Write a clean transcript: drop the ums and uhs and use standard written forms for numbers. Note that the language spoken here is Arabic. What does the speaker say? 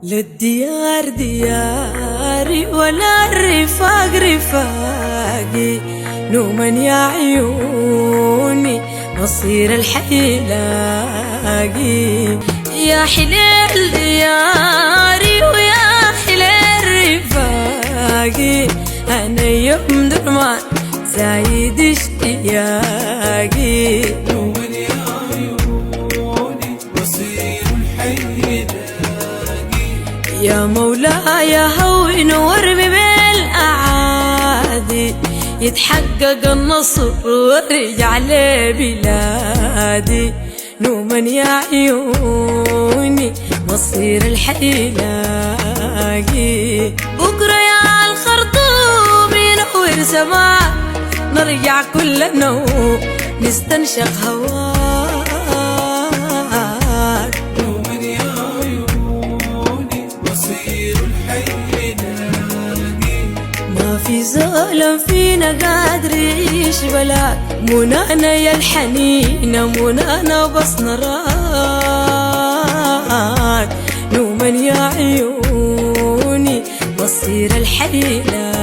للديار دياري ولا الرفاق رفاقي، نوما يا عيوني مصير الحي لاقي. يا حليل دياري ويا حليل رفاقي، أنا يوم درمان زايد اشتياقي. نوما يا عيوني مصير الحي لاقي. يا مولاي هون وارمي بالأعادي، يتحقق النصر وارجع لبلادي. نوما يا عيوني مصير الحي لاقي. بكرة يا الخرطوم ينور سماء، نرجع كلنا نستنشق هواك. نوما يا عيوني مصير الحي لاقي. ما في ظلم فينا قادر يعيش بلاك، منانا يا الحنينة منانا بس نراك. نوما يا عيوني مصير الحي لاقي.